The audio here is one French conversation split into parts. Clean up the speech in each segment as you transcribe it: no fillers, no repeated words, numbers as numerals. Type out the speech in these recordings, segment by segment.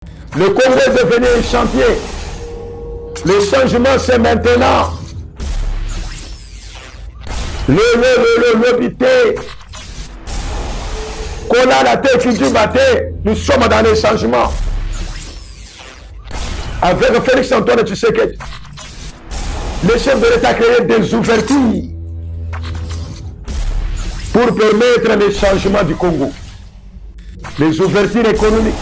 Le Congo est devenu un chantier. Le changement, c'est maintenant. Le bité. Qu'on a la tête qui dit batté, nous sommes dans les changements. Avec Félix Antoine Tshisekedi, le chef de l'État a créé des ouvertures pour permettre les changements du Congo. Les ouvertures économiques,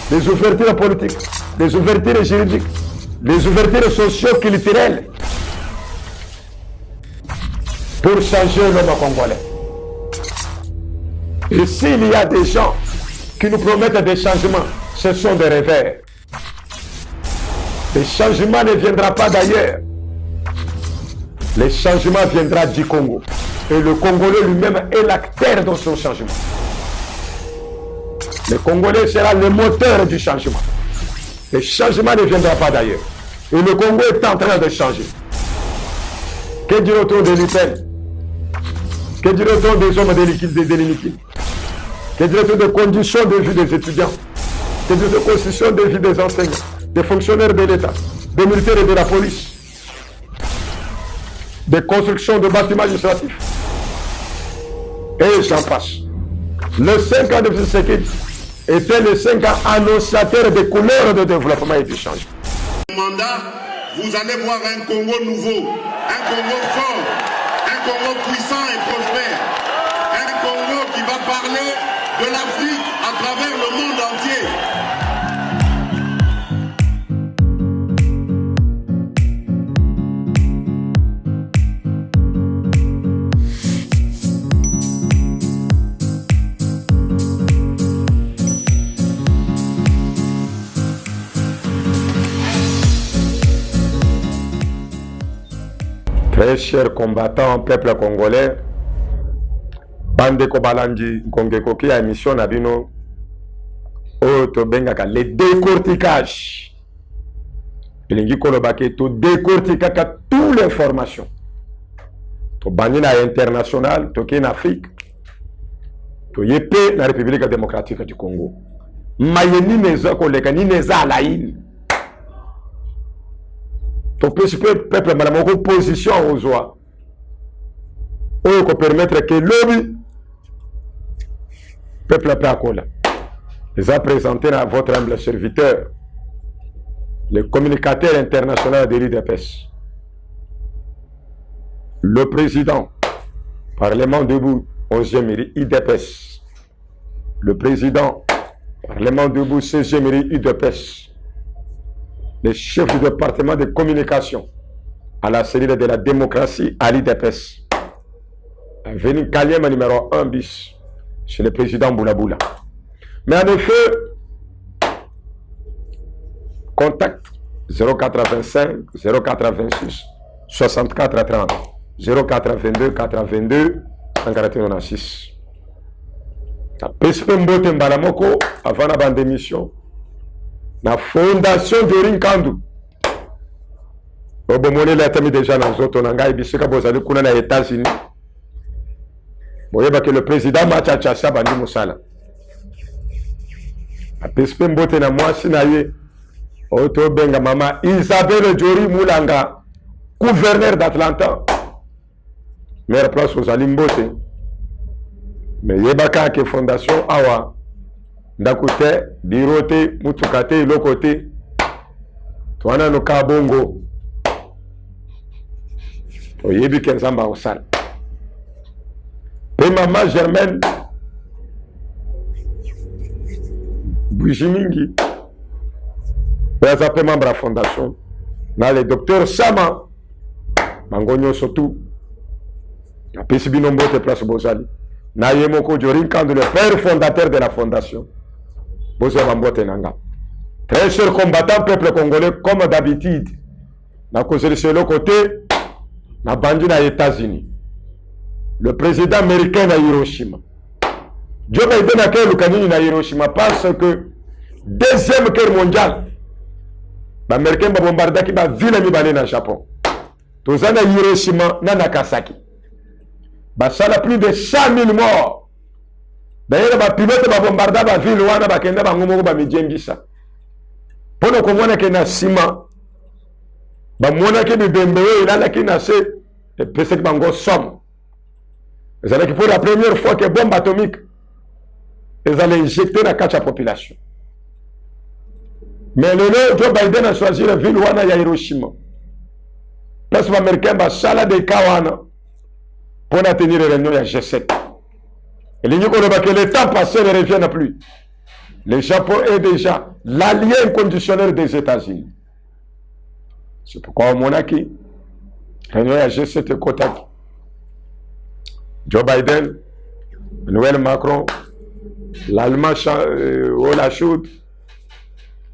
les ouvertures politiques, les ouvertures juridiques, les ouvertures socio-culturelles pour changer l'homme congolais. Et s'il y a des gens qui nous promettent des changements, ce sont des rêveurs. Le changement ne viendra pas d'ailleurs. Le changement viendra du Congo. Et le Congolais lui-même est l'acteur dans son changement. Le Congolais sera le moteur du changement. Le changement ne viendra pas d'ailleurs. Et le Congo est en train de changer. Que dirait-on de l'UPEN? Que dirait-on des hommes de l'iniquité? Que dirait-on des conditions de vie des étudiants? Que dirait-on des conditions de vie des enseignants, des fonctionnaires de l'État, des militaires et de la police, des constructions de bâtiments administratifs? Et j'en passe. Le 5 ans de Tshisekedi était le 5 ans annonciateur des couleurs de développement et du changement. Mandat, vous allez voir un Congo nouveau, un Congo fort, un Congo puissant et prospère, un Congo qui va parler de l'Afrique à travers le monde entier. Très chers combattants, peuple congolais, bande kobalandi ngongeko ki émission na bino oto bengaka le décortiquage. Elingi kolobake to décortiquaka toutes les formations. To bandi na international, to ki na Afrique, to yepe na République démocratique du Congo. Mayeni neza koleka ni neza alaini. Ton peuple madame opposition aux oies. On peut permettre que l'homme peuple Péakola les a présenté à votre humble serviteur, le communicateur international de l'IDPS, le président Parlement debout 11e mairie IDPS, le président Parlement debout 16e mairie IDPS, le chef du département de communication à la cellule de la démocratie à l'IDPS, venu Kaliema numéro 1 bis chez le président Boulaboula. Mais en effet, contact 085 086 64 30 0422 422 146. La PSP Mbote Mbalamoko avant la bande d'émission. La fondation de Rinkandu. Obomone la tami déjà dans autres nangai bisika bozali kuna na États-Unis. Boyeba que le président Machacha bandi musala. A pespe mbote na mwasi na ye. Oto benga mama Isabelle Jori Mulanga, gouverneur d'Atlanta. Mère place aux alimbote. Mais yebaka ke fondation awa. Ndakote, birote, mutukate, lokote, tuana no kabongo. Oyebi kenzamba osal. Pe maman Germaine Boujimingi. Pe appelé membre à la fondation. Na le docteur Sama Mangonyo Sotou. Na PCB nombo te place Bozali. Na Yemoko Jorin Kandu, le père fondateur de la fondation. Très chers combattants, peuple congolais, comme d'habitude, na cause de ce côté, na bandi na États-Unis. Le président américain na Hiroshima. Joe Biden a créé le canyon na Hiroshima parce que deuxième guerre mondiale, l'Américain va bombarder qui va ville mi na Japon. Tous na Hiroshima na Nagasaki. Ça a plus de 100 000 morts. D'ailleurs, les pilotes vont bombarder la ville, ils vont bombarder la ville. Pour nous comprendre que na ciment, ba mona ke bibembe il a qui na se et pese que bango somme. Ils allaient pour la première fois que bombe atomique ils allaient injecter la la population. Mais le Joe Biden a choisi la ville wana ya Hiroshima. Parce que les Américains ba sala de kawana pour tenir les réunions ya G7. Et les gens que le temps passé ne reviennent plus. Le Japon est déjà l'allié inconditionnel des États-Unis. C'est pourquoi on a qui réunion ya G7 côté. Joe Biden, Emmanuel Macron, l'Allemand Olaf Scholz,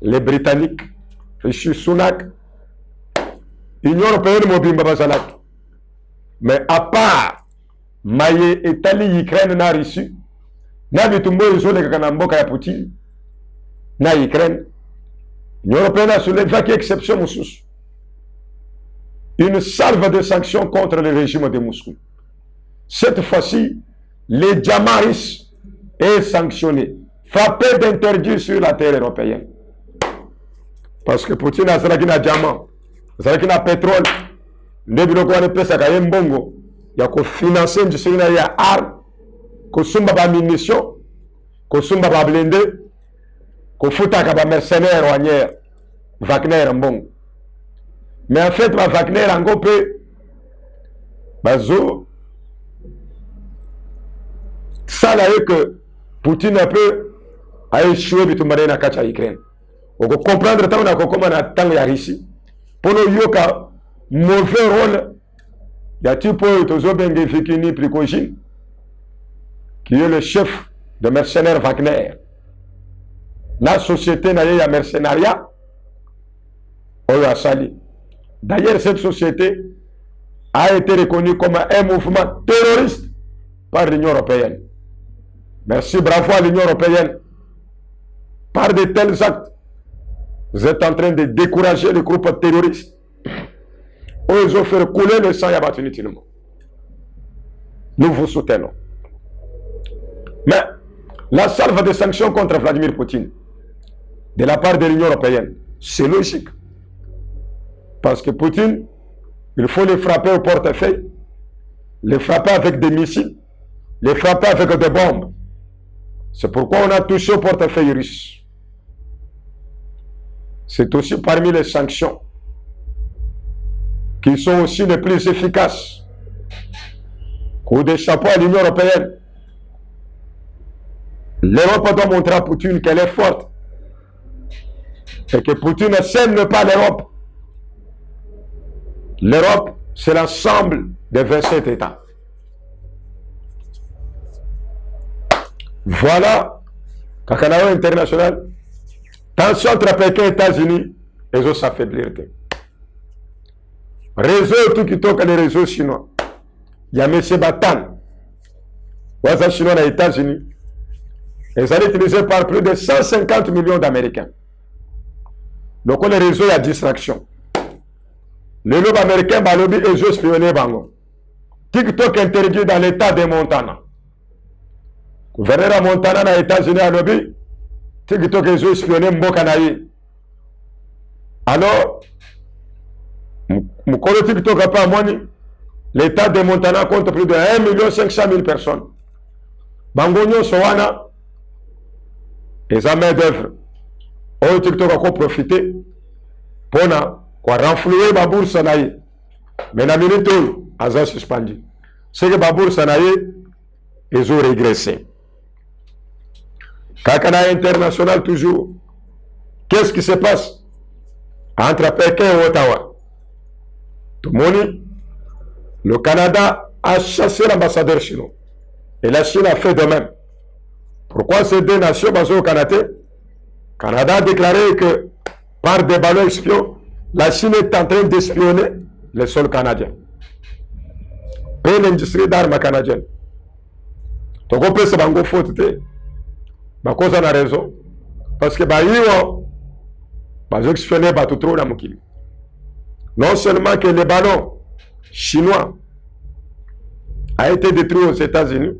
les Britanniques, Rishi Sunak, l'Union européenne mobile Babasalak. Mais à part Maye Italie, Ukraine na Russie, na bitumbo izole kakanamboka ya Poutine, na Ukraine, l'Union européenne a soulevé qui exception Moussous. Une salve de sanctions contre le régime de Moscou. Cette fois-ci, les diamants est sanctionné, frappé d'interdit sur la terre européenne. Parce que Poutine a dit na diamant, a dit na pétrole, ne biloko wana pesa ka mbongo ya ko financer industrie na ya arme, ko sumba ba munitions, ko sumba ba blindé, ko futa ka ba mercenaires wanyère Wagner mbongo. Mais en fait, ba Wagner ango pe bazo ça là est que Poutine un peu a échoué bitumare na kacha Ukraine. On peut comprendre tant on a comment na tant ya Russie pour nous yoka mauvais rôle ya type tozo benge Vikini Prigozhin qui est le chef de mercenaires Wagner. La société na ya mercenariat oyo asali. D'ailleurs cette société a été reconnue comme un mouvement terroriste par l'Union européenne. Merci, bravo à l'Union européenne. Par de tels actes, vous êtes en train de décourager les groupes terroristes. Ils ont fait couler le sang inutilement. Nous vous soutenons. Mais la salve de sanctions contre Vladimir Poutine, de la part de l'Union européenne, c'est logique. Parce que Poutine, il faut les frapper au portefeuille, les frapper avec des missiles, les frapper avec des bombes. C'est pourquoi on a touché au portefeuille russe. C'est aussi parmi les sanctions qui sont aussi les plus efficaces. Coup de chapeau à l'Union européenne. L'Europe doit montrer à Poutine qu'elle est forte. Et que Poutine ne s'aime pas l'Europe. L'Europe, c'est l'ensemble des 27 États. Voilà, Kakanao international, tension entre Pékin et États-Unis, les autres s'affaiblir. Réseau tout qui toque les réseaux chinois. Il y a M. Batan, Waza chinois aux États-Unis. Ils sont utilisés par plus de 150 millions d'Américains. Donc, les réseaux, il y a distraction. Le lobby américain, le lobby est juste espionné. TikTok interdit dans l'état de Montana. Gouverneur à Montana, dans les États-Unis, à lobby, TikTok est juste espionné. Alors, mon TikTok n'a pas money. L'état de Montana compte plus de 1 500 000 personnes. Bangonio Sowana, les amis d'œuvre. Au TikTok a profité pour renflouer la bourse. Mais la minute où ils ont suspendu. C'est que la bourse, ils ont régressé. Kakana international toujours. Qu'est-ce qui se passe entre Pékin et Ottawa? Tout le monde, le Canada a chassé l'ambassadeur chinois. Et la Chine a fait de même. Pourquoi ces deux nations basées au Canada? Le Canada a déclaré que par des ballons espions, la Chine est en train d'espionner le sol canadien. Et l'industrie d'armes canadienne. Donc on peut se bango faute. Cause on a raison. Parce que ils ont espionné tout trop dans mon. Non seulement que les ballons chinois a été détruit aux États-Unis,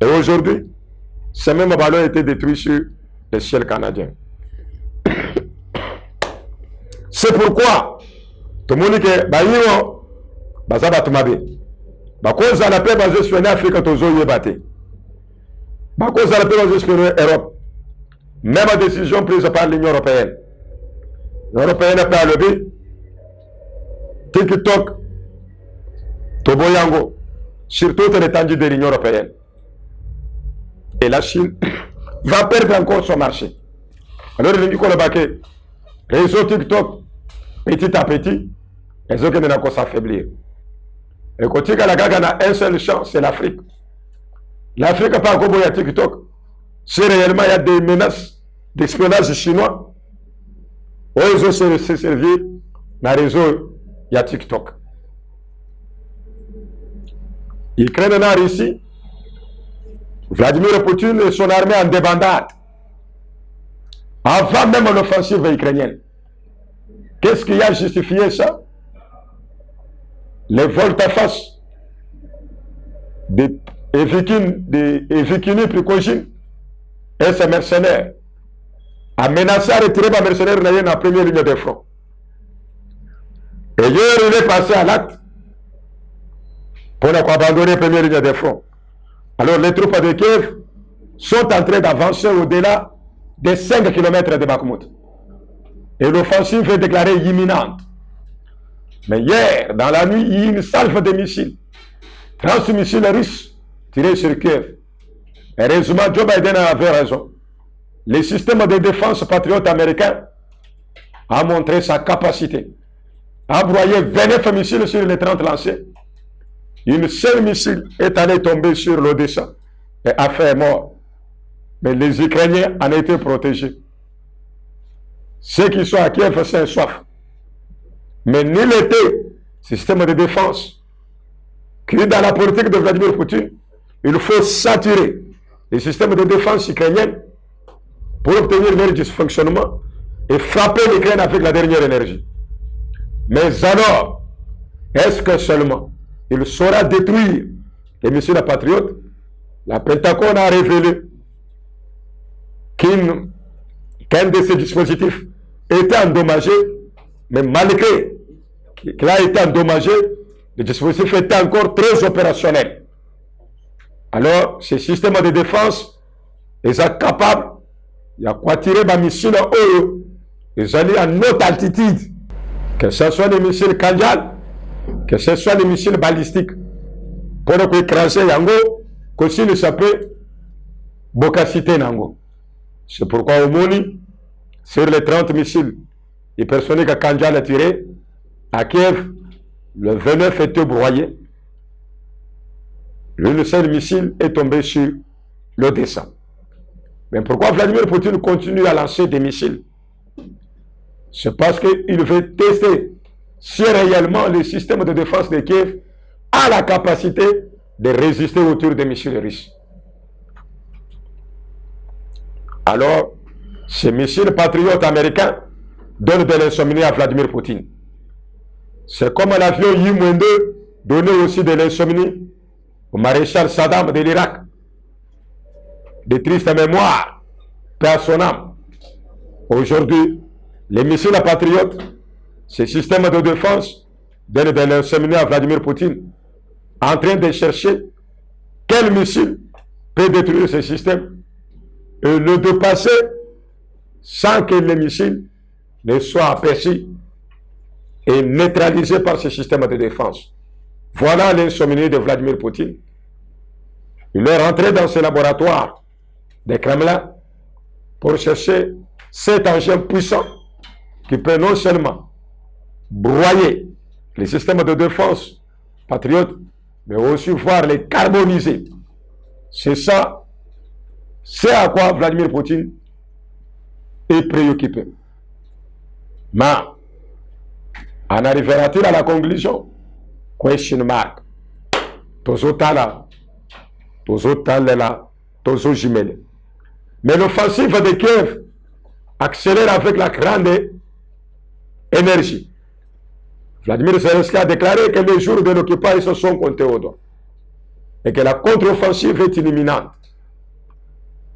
et aujourd'hui, ces mêmes ballons ont été détruits sur le ciel canadien. C'est pourquoi, tout le monde dit que ça va te maber. Cause à la paix basée sur l'Afrique, tu as battu. Cause à la paix basée sur l'Europe. Même décision prise par l'Union européenne. L'Union européenne n'a pas levé. TikTok, Toboyango, surtout l'étendue de l'Union européenne. Et la Chine va perdre encore son marché. Alors, il dit qu'on a baqué. Réseau TikTok, petit à petit, les autres ne vont s'affaiblir. Et quand il y a un seul champ, c'est l'Afrique. L'Afrique n'a pas encore besoin de TikTok. Si réellement il y a des menaces d'espionnage chinois, ils ont se servir dans le réseau, il y a TikTok. L'Ukraine et la Russie, Vladimir Poutine et son armée en débandade. Avant même l'offensive ukrainienne. Qu'est-ce qui a justifié ça? Les volte-face des Evgeny Prigojine et ses mercenaires a menacé à retirer les mercenaires dans la première ligne de front. Et hier, il est passé à l'acte pour abandonner la première ligne de front. Alors, les troupes de Kiev sont en train d'avancer au-delà des 5 km de Bakhmut. Et l'offensive est déclarée imminente. Mais hier, dans la nuit, il y a eu une salve de missiles. 30 missiles russes tirés sur Kiev. Heureusement, Joe Biden avait raison. Le système de défense patriote américain a montré sa capacité à broyer 29 missiles sur les 30 lancés. Une seule missile est allé tomber sur l'Odessa et a fait mort. Mais les Ukrainiens en étaient protégés. Ceux qui sont à Kiev, c'est un soif. Mais nul n'était système de défense qui dans la politique de Vladimir Poutine, il faut saturer les systèmes de défense ukrainiens pour obtenir leur dysfonctionnement et frapper l'Ukraine avec la dernière énergie. Mais alors, est-ce que seulement il saura détruire les missiles patriotes? La Pentagone a révélé qu'un de ces dispositifs était endommagé, mais malgré qu'il a été endommagé, le dispositif était encore très opérationnel. Alors, ces systèmes de défense, ils sont capables, il y a quoi tirer des missiles en haut, ils allaient à haute altitude, que ce soit des missiles Kanjal, que ce soit des missiles balistiques, pour écraser Yango, que s'il s'appelle Bokacité Nango. C'est pourquoi au Moni, sur les 30 missiles hypersoniques à Kanjal a tiré, à Kiev, le 29 était broyé. Le seul missile est tombé sur l'Odessa. Mais pourquoi Vladimir Poutine continue à lancer des missiles? C'est parce qu'il veut tester si réellement le système de défense de Kiev a la capacité de résister au tir des missiles russes. Alors, ces missiles patriotes américains donnent de l'insomnie à Vladimir Poutine. C'est comme l'avion Yi-2 donnait aussi de l'insomnie au maréchal Saddam de l'Irak. De tristes mémoires, paix à son âme. Aujourd'hui, les missiles patriotes, ces systèmes de défense, donnent de l'insomnie à Vladimir Poutine, en train de chercher quel missile peut détruire ce système et le dépasser sans que les missiles ne soient aperçus et neutralisés par ce système de défense. Voilà l'insomnie de Vladimir Poutine. Il est rentré dans ce laboratoire de Kremlin pour chercher cet engin puissant qui peut non seulement broyer les systèmes de défense patriotes, mais aussi voir les carboniser. C'est ça, c'est à quoi Vladimir Poutine est préoccupé. Mais en arrivera-t-il à la conclusion? Question mark. Tozo tala, tozo jimele. Mais l'offensive de Kiev accélère avec la grande énergie. Vladimir Zelensky a déclaré que les jours de l'occupation sont comptés au doigt et que la contre-offensive est imminente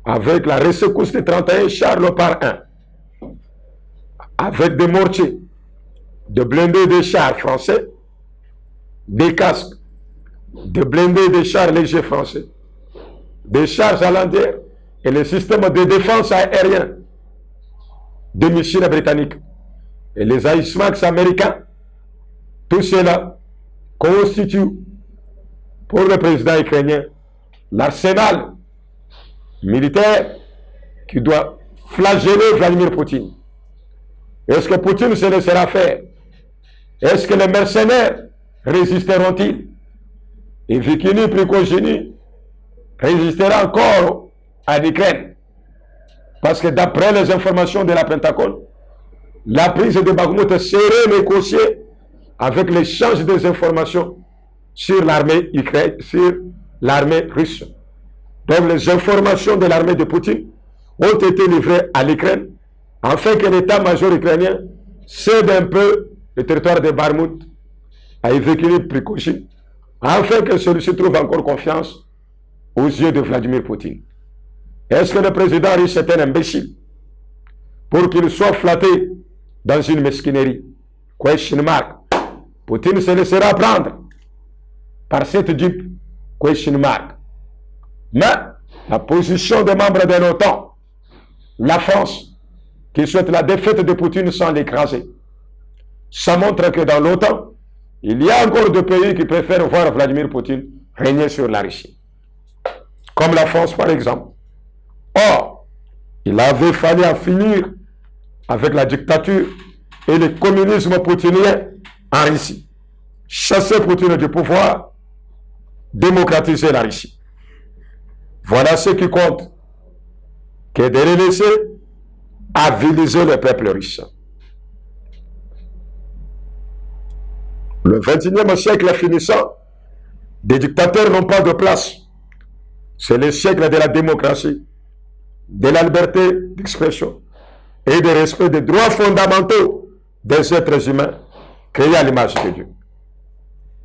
avec la rescousse de 31 chars par 1, avec des mortiers, de blindés des chars français, des casques, de blindés des chars légers français, des chars hollandais et le système de défense aérienne des missiles britanniques et les AISMAX américains, tout cela constitue pour le président ukrainien l'arsenal militaire qui doit flageller Vladimir Poutine. Est-ce que Poutine se laissera faire? Est-ce que les mercenaires résisteront-ils? Et Vikini Prigozhin résistera encore à l'Ukraine. Parce que d'après les informations de la Pentagone, la prise de Bakhmut serait négociée avec l'échange des informations sur l'armée russe. Donc les informations de l'armée de Poutine ont été livrées à l'Ukraine afin que l'état-major ukrainien cède un peu le territoire de Bakhmut à Yevgeny Prigozhin afin que celui-ci trouve encore confiance aux yeux de Vladimir Poutine. Est-ce que le président russe est un imbécile pour qu'il soit flatté dans une mesquinerie? Question mark. Poutine se laissera prendre par cette dupe. Question mark. Mais la position des membres de l'OTAN, la France, qui souhaite la défaite de Poutine sans l'écraser, ça montre que dans l'OTAN, il y a encore des pays qui préfèrent voir Vladimir Poutine régner sur la Russie. Comme la France, par exemple. Or, il avait fallu en finir avec la dictature et le communisme poutinien en Russie. Chasser Poutine du pouvoir, démocratiser la Russie. Voilà ce qui compte, que de les laisser aviliser le peuple russe. Le XXIe siècle finissant, des dictateurs n'ont pas de place. C'est le siècle de la démocratie, de la liberté d'expression et du respect des droits fondamentaux des êtres humains créés à l'image de Dieu.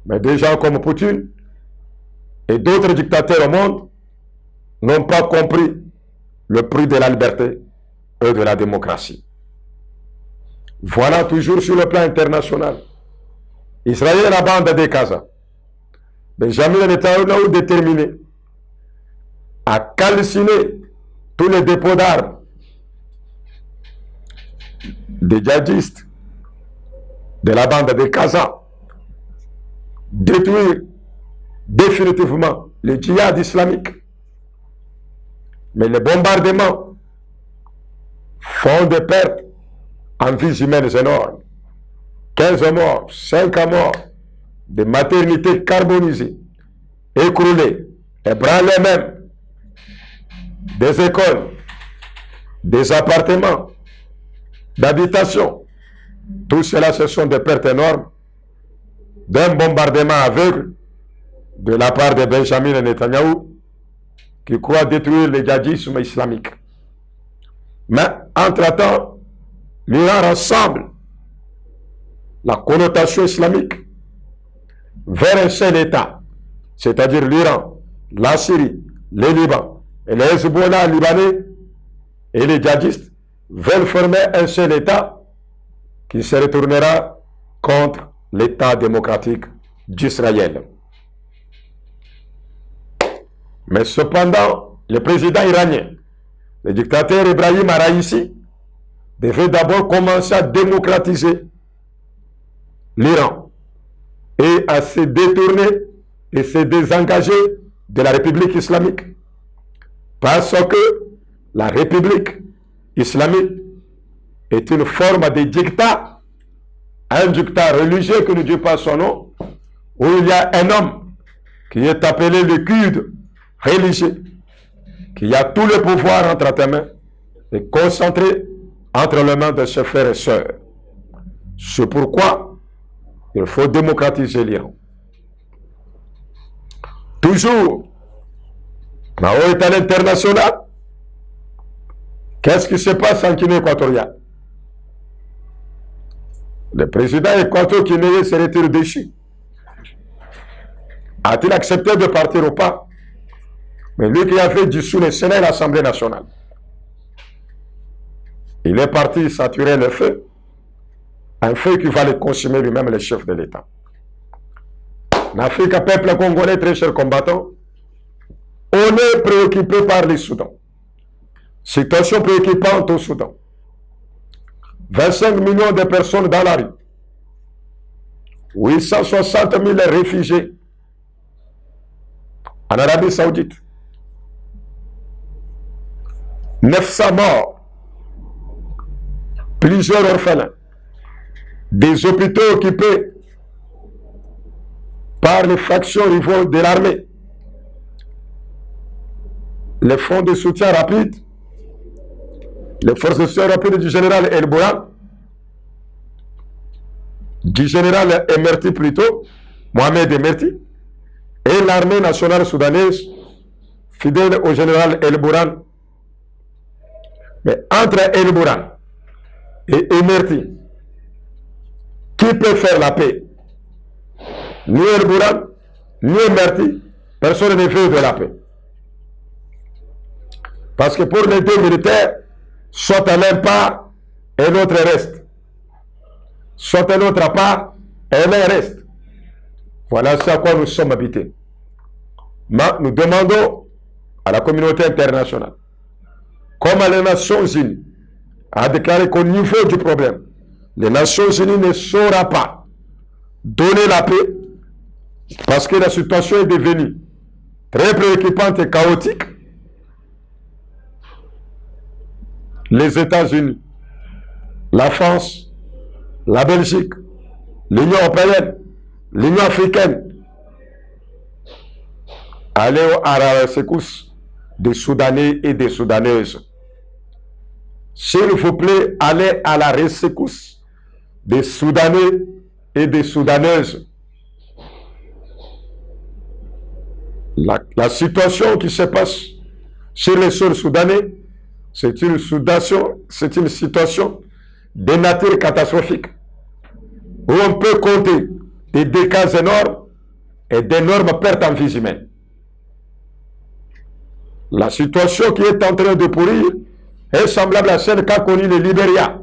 Mais des gens comme Poutine et d'autres dictateurs au monde n'ont pas compris le prix de la liberté et de la démocratie. Voilà toujours sur le plan international. Israël et la bande de Gaza. Benjamin Netanyahu déterminé à calciner tous les dépôts d'armes des djihadistes de la bande de Gaza, détruire définitivement le djihad islamique. Mais les bombardements font des pertes en vies humaines énormes. 15 morts, 5 morts, des maternités carbonisées, écroulées, ébranlées même, des écoles, des appartements, d'habitation. Tout cela, ce sont des pertes énormes d'un bombardement aveugle de la part de Benjamin Netanyahu qui croit détruire le djihadisme islamique. Mais, entre-temps, l'Iran rassemble la connotation islamique vers un seul État, c'est-à-dire l'Iran, la Syrie, le Liban et les Hezbollah libanais et les djihadistes veulent former un seul État qui se retournera contre l'État démocratique d'Israël. Mais cependant, le président iranien, le dictateur Ibrahim Raïssi, devait d'abord commencer à démocratiser l'Iran et à se détourner et se désengager de la République islamique. Parce que la République islamique est une forme de dictat, un dictat religieux que ne dit pas son nom, où il y a un homme qui est appelé le Quds religieux, qui a tout le pouvoir entre tes mains et concentré entre les mains de ses frères et sœurs. C'est pourquoi il faut démocratiser l'Iran. Toujours, là-haut est à l'international. Qu'est-ce qui se passe en Guinée équatoriale? Le président équato-guinéen se retire déchu. A-t-il accepté de partir ou pas? Mais lui qui avait dissous le Sénat et l'Assemblée nationale. Il est parti saturer le feu Un feu qui va les consumer lui-même, le chef de l'État. En Afrique, peuple congolais, très chers combattants, on est préoccupé par le Soudan. Situation préoccupante au Soudan. 25 millions de personnes dans la rue. 860 000 réfugiés en Arabie Saoudite. 900 morts. Plusieurs orphelins. Des hôpitaux occupés par les factions rivaux de l'armée. Les fonds de soutien rapide, les forces de soutien rapide du général El Bourhan, du général Emerti plutôt, Mohamed Emerti, et l'armée nationale soudanaise, fidèle au général El Bourhan. Mais entre El Bourhan et Emerti, qui peut faire la paix? Ni El Bourhan, ni Emerti, personne ne veut de la paix. Parce que pour les deux militaires, soit l'un part et l'autre reste. Soit l'autre part et l'un reste. Voilà ce à quoi nous sommes habités. Mais nous demandons à la communauté internationale, comme à les Nations Unies, a déclaré qu'au niveau du problème, les Nations Unies ne sauront pas donner la paix parce que la situation est devenue très préoccupante et chaotique. Les États-Unis, la France, la Belgique, l'Union européenne, l'Union africaine, allez à la rescousse des Soudanais et des Soudanaises. S'il vous plaît, allez à la rescousse des Soudanais et des Soudanaises. La situation qui se passe sur les sols soudanais, c'est une situation de nature catastrophique où on peut compter des dégâts énormes et d'énormes pertes en vies humaines. La situation qui est en train de pourrir est semblable à celle qu'a connue le Libéria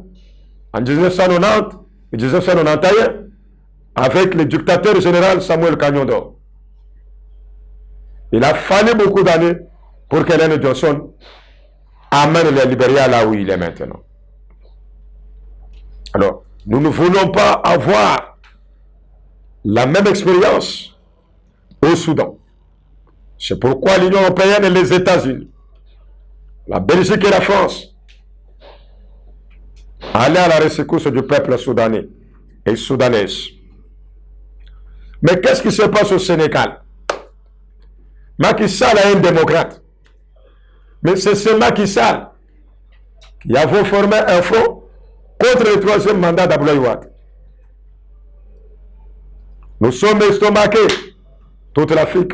en 1990 et 1991 avec le dictateur général Samuel Kanyondor. Il a fallu beaucoup d'années pour qu'Ellen Johnson amène le Libéria là où il est maintenant. Alors, nous ne voulons pas avoir la même expérience au Soudan. C'est pourquoi l'Union européenne et les États-Unis, la Belgique et la France, allaient à la rescousse du peuple soudanais et soudanaise. Mais qu'est-ce qui se passe au Sénégal? Macky Sall est un démocrate. Mais c'est ce Macky Sall qui a formé un front contre le troisième mandat d'Abdoulaye Wade. Nous sommes estomaqués, toute l'Afrique,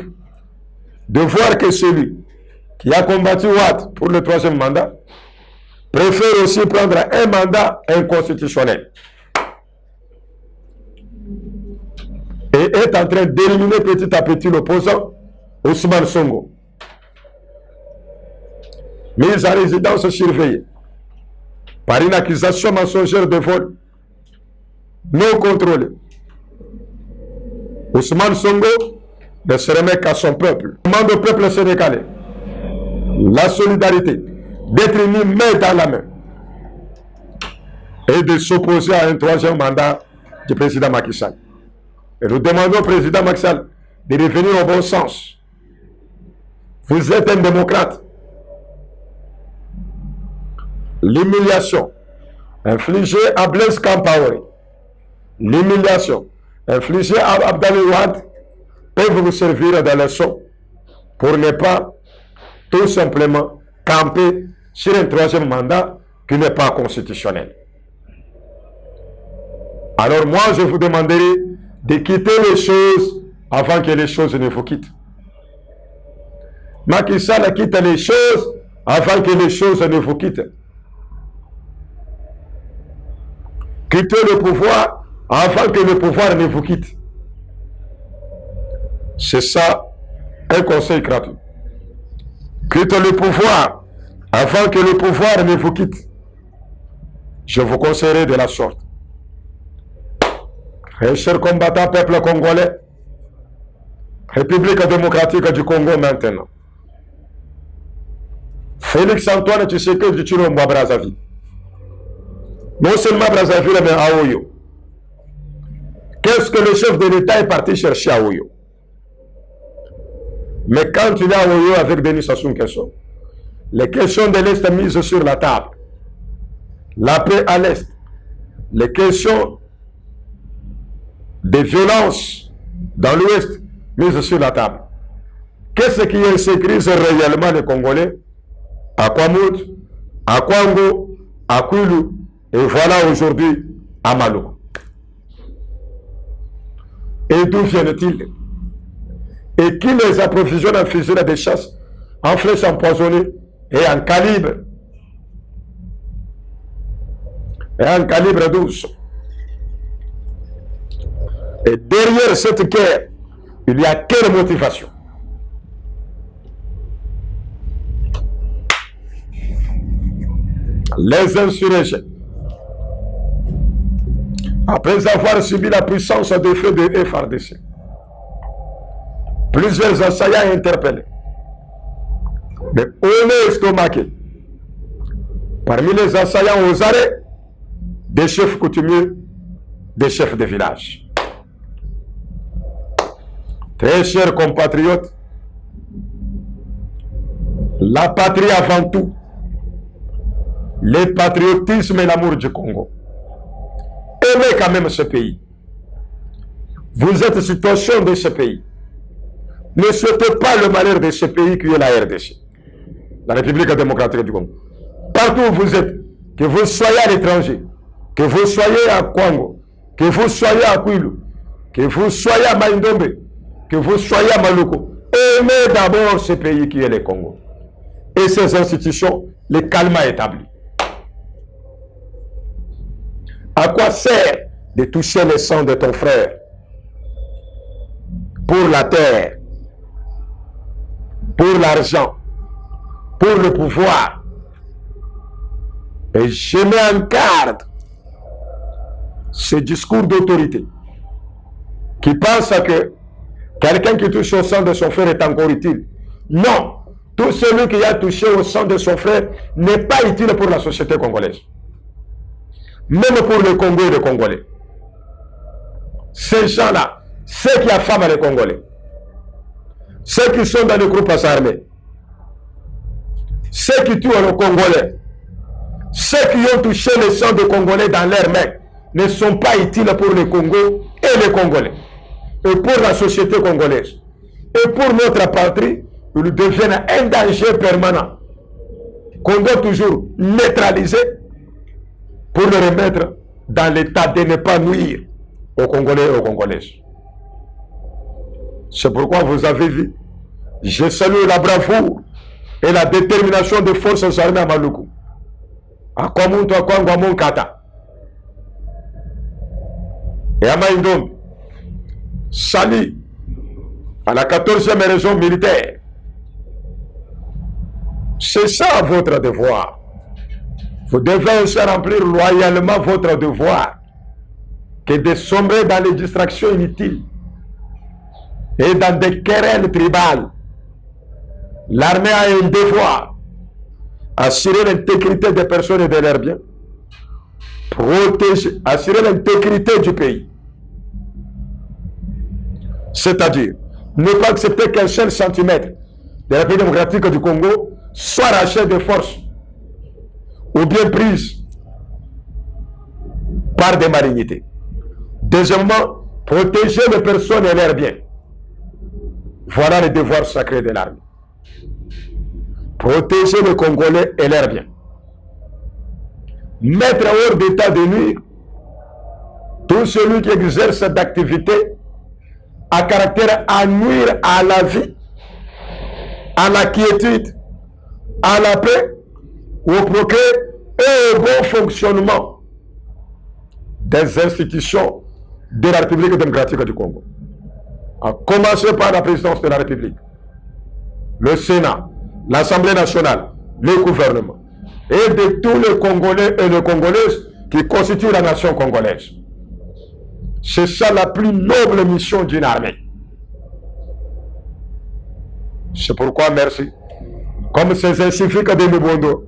de voir que celui qui a combattu Wade pour le troisième mandat préfère aussi prendre un mandat inconstitutionnel et est en train d'éliminer petit à petit l'opposant Ousmane Sonko, mis en résidence surveillée par une accusation mensongère de vol non contrôlée. Ousmane Sonko ne se remet qu'à son peuple. Il demande au peuple sénégalais la solidarité, d'être unis main dans la main et de s'opposer à un troisième mandat du président Macky Sall. Et nous demandons au président Macky Sall de revenir au bon sens. Vous êtes un démocrate. L'humiliation infligée à Blaise Compaoré, l'humiliation infligée à Abdoulaye Wade peuvent vous servir de leçon pour ne pas tout simplement camper sur un troisième mandat qui n'est pas constitutionnel. Alors moi, je vous demanderai de quitter les choses avant que les choses ne vous quittent. Macky Sall quitte les choses avant que les choses ne vous quittent. Quittez le pouvoir avant que le pouvoir ne vous quitte. C'est ça, un conseil gratuit. Quittez le pouvoir avant que le pouvoir ne vous quitte. Je vous conseillerai de la sorte. Mes chers combattants, peuple congolais, République démocratique du Congo maintenant. Félix Antoine Tshisekedi Tshilombo à Brazzaville. Non seulement Brazzaville, mais à Oyo. Qu'est-ce que le chef de l'État est parti chercher à Oyo? Mais quand il est à Oyo avec Denis Sassou Nguesso, les questions de l'Est mises sur la table, la paix à l'Est, les questions des violences dans l'Ouest mises sur la table. Qu'est-ce qui insécurise réellement les Congolais? À Kwamout, à Kwango, à Kwilu, et voilà aujourd'hui à Maloko. Et d'où viennent-ils? Et qui les approvisionne en fusils de chasse, en flèches empoisonnées et en calibre? Et en calibre 12. Et derrière cette guerre, il y a quelle motivation? Les insurgés, après avoir subi la puissance de feu de FARDC, plusieurs assaillants interpellés, mais on est estomaqué. Parmi les assaillants aux arrêts, des chefs coutumiers, des chefs de village. Très chers compatriotes, la patrie avant tout, le patriotisme et l'amour du Congo. Aimez quand même ce pays. Vous êtes citoyen de ce pays. Ne souhaitez pas le malheur de ce pays qui est la RDC, la République démocratique du Congo. Partout où vous êtes, que vous soyez à l'étranger, que vous soyez à Kwango, que vous soyez à Kwilu, que vous soyez à Maïndombe, que vous soyez à Maloko, aimez d'abord ce pays qui est le Congo. Et ses institutions, le calme établi. À quoi sert de toucher le sang de ton frère pour la terre, pour l'argent, pour le pouvoir? Et je mets en garde ce discours d'autorité qui pense que quelqu'un qui touche au sang de son frère est encore utile. Non, tout celui qui a touché au sang de son frère n'est pas utile pour la société congolaise. Même pour le Congo et les Congolais. Ces gens-là, ceux qui affament les Congolais, ceux qui sont dans les groupes armés, ceux qui tuent les Congolais, ceux qui ont touché le sang des Congolais dans leurs mains, ne sont pas utiles pour le Congo et les Congolais, et pour la société congolaise. Et pour notre patrie, ils deviennent un danger permanent qu'on doit toujours neutraliser pour le remettre dans l'état de ne pas nuire aux Congolais et aux Congolaises. C'est pourquoi vous avez vu, je salue la bravoure et la détermination des forces armées à Maluku, à Kwamuntu, à Kwango, à Monkata et à Maïndombe. Salut à la 14e région militaire. C'est ça votre devoir. Vous devez aussi remplir loyalement votre devoir, que de sombrer dans les distractions inutiles et dans des querelles tribales. L'armée a un devoir: assurer l'intégrité des personnes et de leurs biens, protéger, assurer l'intégrité du pays. C'est-à-dire, ne pas accepter qu'un seul centimètre de la République démocratique du Congo soit arraché de force ou bien prise par des malignités. Deuxièmement, protéger les personnes et leurs biens. Voilà le devoir sacré de l'armée. Protéger les Congolais et leurs biens. Mettre hors d'état de nuire tout celui qui exerce d'activité à caractère à nuire à la vie, à la quiétude, à la paix, au progrès et au bon fonctionnement des institutions de la République démocratique du Congo. À commencer par la présidence de la République, le Sénat, l'Assemblée nationale, le gouvernement, et de tous les Congolais et les Congolaises qui constituent la nation congolaise. C'est ça la plus noble mission d'une armée. C'est pourquoi, merci. Comme ces inciviques de Mubondo,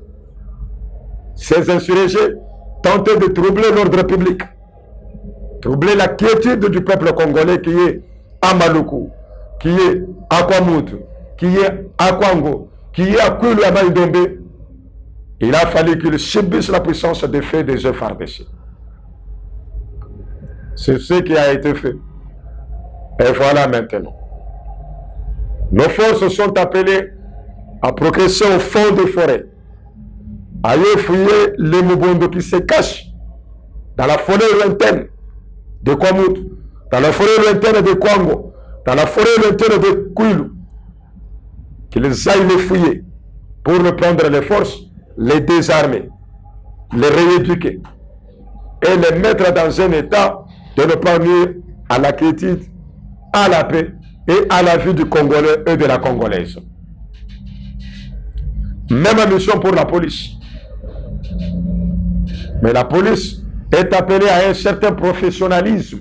ces insurgés tentaient de troubler l'ordre public, troubler la quiétude du peuple congolais qui est à Maluku, qui est à Kwamutu, qui est à Kwango, qui est à Kulu, à Maïdombe. Il a fallu qu'ils subissent la puissance des faits des FARDC. C'est ce qui a été fait. Et voilà maintenant. Nos forces sont appelées à progresser au fond des forêts, à aller fouiller les Mubondo qui se cachent dans la forêt lointaine de Kwamutu, dans la forêt lointaine de Kwango, dans la forêt lointaine de Kwilu, qu'ils aillent les fouiller pour reprendre les forces, les désarmer, les rééduquer et les mettre dans un état de ne pas nuire à la quiétude, à la paix et à la vie du Congolais et de la Congolaise. Même mission pour la police. Mais la police est appelée à un certain professionnalisme.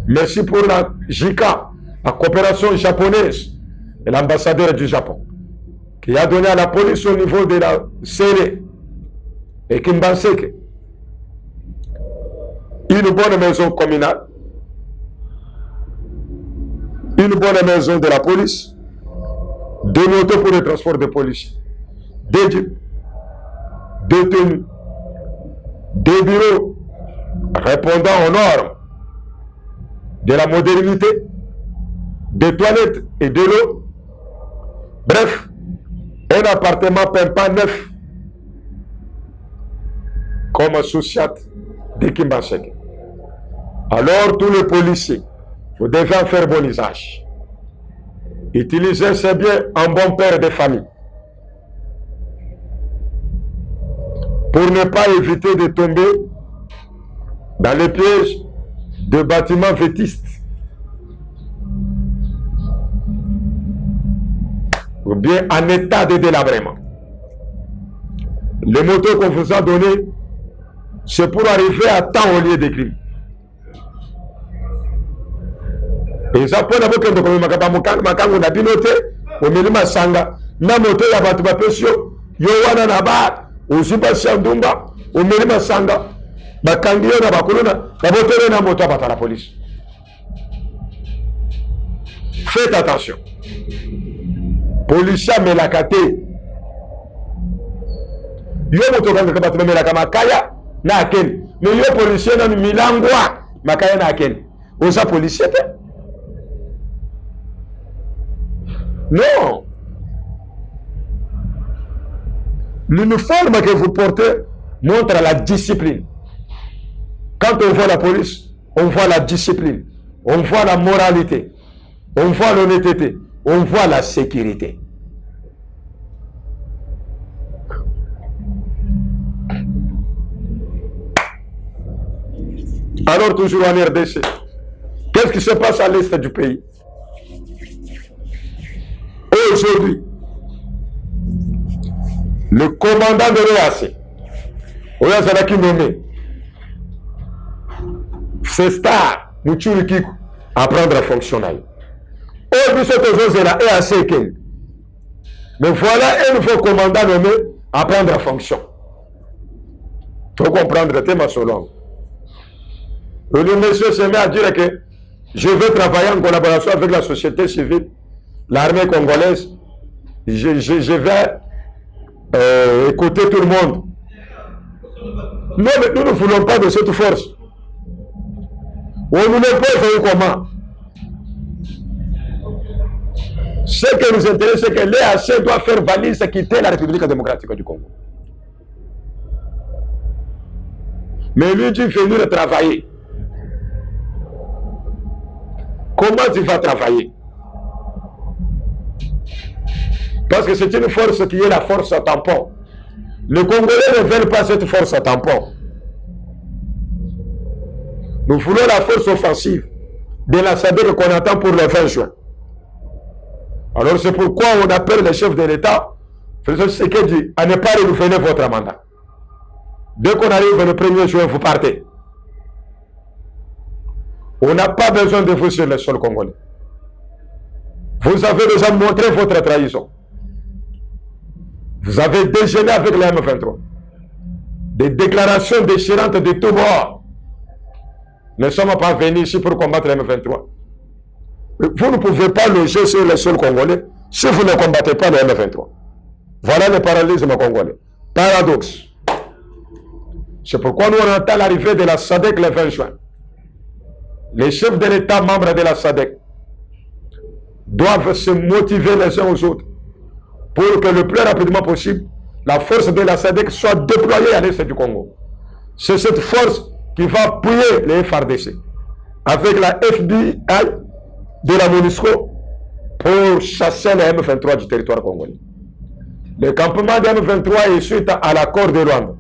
Merci pour la JICA, la coopération japonaise et l'ambassadeur du Japon, qui a donné à la police au niveau de la CELE et Kimbanseke une bonne maison communale, une bonne maison de la police, des motos pour le transport de policiers, des jeeps, des tenues, des bureaux répondant aux normes de la modernité, des toilettes et de l'eau. Bref, un appartement pimpant neuf comme Souciat de Kimbanseke. Alors tous les policiers, vous devez en faire bon usage. Utilisez ces biens en bon père de famille pour ne pas éviter de tomber dans les pièges de bâtiments vétustes ou bien en état de délabrement. Les motos qu'on vous a données, c'est pour arriver à temps au lieu de crime. Et ça peut n'avoir que de makango na binote au milima sanga na moto ya batu bapesio yo wana na ba usiba shandumba au milima sanga bakangi yo na bakuluna babotere na moto abata la police. Faites attention. Policier melakate yo moto kanga batu melaka makaya na ken mais yo policier na milangwa makaya na ken osa policier te. Non. L'uniforme que vous portez montre la discipline. Quand on voit la police, on voit la discipline, on voit la moralité, on voit l'honnêteté, on voit la sécurité. Alors toujours en RDC, qu'est-ce qui se passe à l'est du pays? Aujourd'hui, le commandant de l'EAC, Oyazalaki nommé, c'est Star Muchuri Kiku, à prendre fonctionnel. Aujourd'hui, c'est aujourd'hui la EAC. Mais voilà un nouveau commandant nommé à prendre fonction. Il faut comprendre le thème selon. Le monsieur se met à dire que je veux travailler en collaboration avec la société civile, l'armée congolaise. Je vais écouter tout le monde. Non, mais nous ne voulons pas de cette force. On nous l'impose comment? Ce qui nous intéresse, c'est que l'EAC doit faire valise et quitter la République démocratique du Congo. Mais lui dit venir travailler. Comment tu vas travailler? Parce que c'est une force qui est la force à tampon. Les Congolais ne veulent pas cette force à tampon. Nous voulons la force offensive de la SADC qu'on attend pour le 20 juin. Alors c'est pourquoi on appelle le chef de l'État, Félix Tshisekedi, à ne pas renouveler votre mandat. Dès qu'on arrive le 1er juin, vous partez. On n'a pas besoin de vous sur le sol congolais. Vous avez déjà montré votre trahison. Vous avez déjeuné avec les M23. Des déclarations déchirantes de tout bord. Nous ne sommes pas venus ici pour combattre les M23. Vous ne pouvez pas loger sur le sol congolais si vous ne combattez pas les M23. Voilà le parallélisme congolais. Paradoxe. C'est pourquoi nous on entend l'arrivée de la SADC le 20 juin. Les chefs de l'État membres de la SADC doivent se motiver les uns aux autres pour que le plus rapidement possible, la force de la SADC soit déployée à l'est du Congo. C'est cette force qui va appuyer les FARDC avec la FBI de la MONUSCO pour chasser les M23 du territoire congolais. Le campement des M23 est suite à l'accord de Luanda.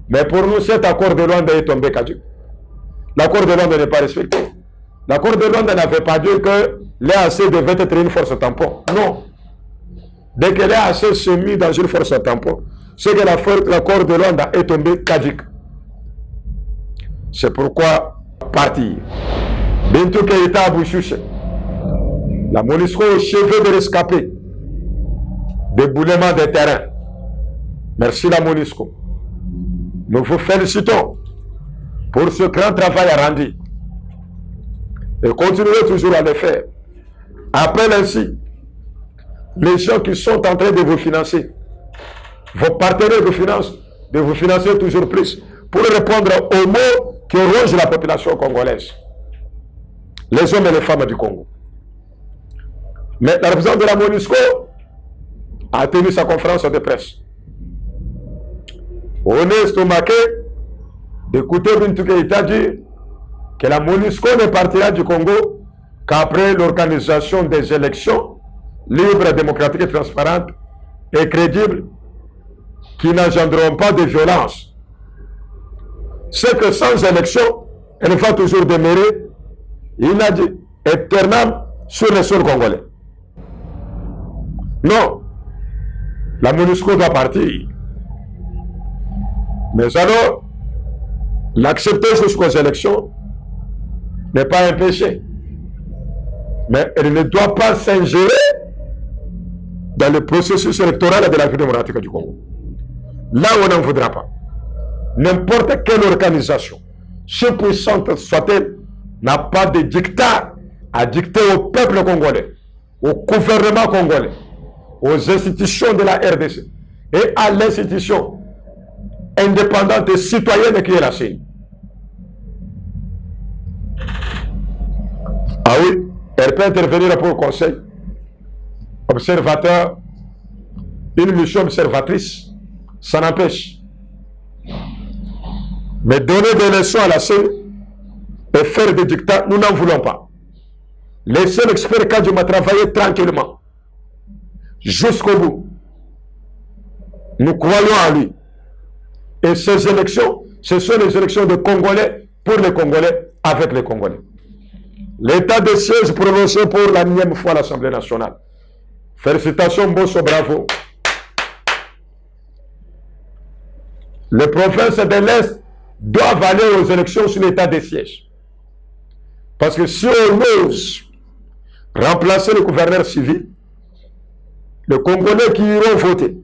Mais pour nous, cet accord de Luanda est tombé caduc. L'accord de Luanda n'est pas respecté. L'accord de Luanda n'avait pas dit que l'EAC devait être une force tampon. Non. Dès que l'EAC s'est mis dans une force tampon, c'est que l'accord de Luanda est tombé caduc. C'est pourquoi partir. Bintou Keïta à Bouchouche. La MONUSCO au chevet de rescapés. Déboulement des terrains. Merci la MONUSCO. Nous vous félicitons pour ce grand travail rendu. Et continuez toujours à le faire. Appelle ainsi les gens qui sont en train de vous financer, vos partenaires de finance, de vous financer toujours plus pour répondre aux mots qui rongent la population congolaise. Les hommes et les femmes du Congo. Mais la représentante de la MONUSCO a tenu sa conférence de presse. On est estomaqué d'écouter Bintou Keïta dire que la MONUSCO ne partira du Congo qu'après l'organisation des élections libres, démocratiques et transparentes et crédibles qui n'engendreront pas de violence. C'est que sans élection, elle va toujours demeurer éternellement sur le sol congolais. Non, la MONUSCO doit partir. Mais alors, l'accepter jusqu'aux élections n'est pas un péché. Mais elle ne doit pas s'ingérer dans le processus électoral de la République démocratique du Congo. Là où on n'en voudra pas. N'importe quelle organisation, si puissante soit-elle, n'a pas de dictat à dicter au peuple congolais, au gouvernement congolais, aux institutions de la RDC et à l'institution indépendante et citoyenne qui est la CENI. Ah oui, elle peut intervenir pour le conseil observateur, une mission observatrice, ça n'empêche. Mais donner des leçons à la CENI et faire des dictats, nous n'en voulons pas. Laissez l'expert Kadjouma travailler tranquillement, jusqu'au bout. Nous croyons en lui. Et ces élections, ce sont les élections de Congolais pour les Congolais, avec les Congolais. L'état de siège prononcé pour la 9e fois à l'Assemblée nationale. Félicitations, Bosso, bravo. Les provinces de l'Est doivent aller aux élections sur l'état de siège. Parce que si on ose remplacer le gouverneur civil, les Congolais qui iront voter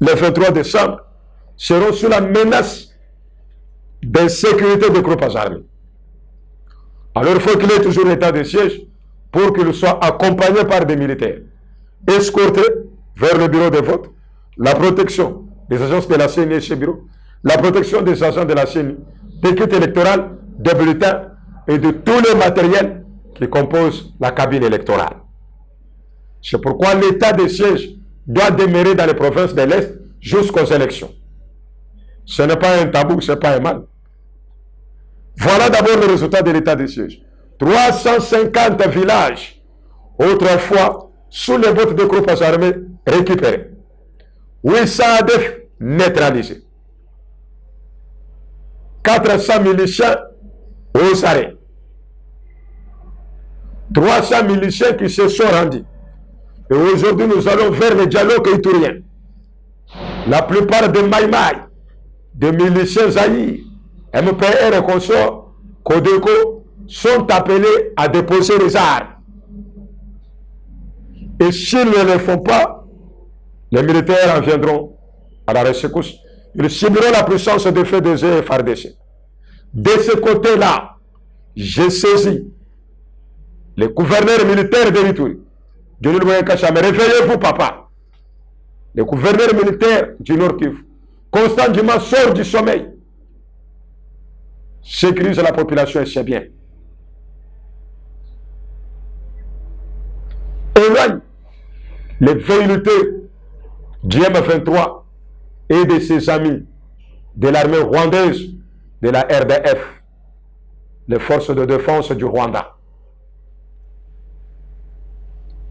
le 23 décembre seront sous la menace d'insécurité des groupes armés. Alors il faut qu'il ait toujours l'état de siège pour qu'il soit accompagné par des militaires, escorté vers le bureau de vote, la protection des agences de la CENI chez bureau, la protection des agents de la CENI, des kits électoraux, des bulletins et de tous les matériels qui composent la cabine électorale. C'est pourquoi l'état de siège doit demeurer dans les provinces de l'Est jusqu'aux élections. Ce n'est pas un tabou, ce n'est pas un mal. Voilà d'abord le résultat de l'état de siège. 350 villages, autrefois, sous les bottes de groupes armés, récupérés. 800 ADF neutralisés. 400 miliciens aux arrêts. 300 miliciens qui se sont rendus. Et aujourd'hui, nous allons vers le dialogue iturien. La plupart des maïmaï, des miliciens zaïs, MPR et consorts, Codeco sont appelés à déposer les armes. Et s'ils ne le font pas, les militaires en viendront à la rescousse. Ils cibleront la puissance de FDC et FARDC. De ce côté-là, j'ai saisi les gouverneurs militaires de l'Ituri. Réveillez-vous, papa. Les gouverneurs militaires du Nord Kivu, constantement sortent du sommeil, sécurisent la population et c'est bien. Éloigne les velléités du M23 et de ses amis de l'armée rwandaise, de la RDF, les forces de défense du Rwanda.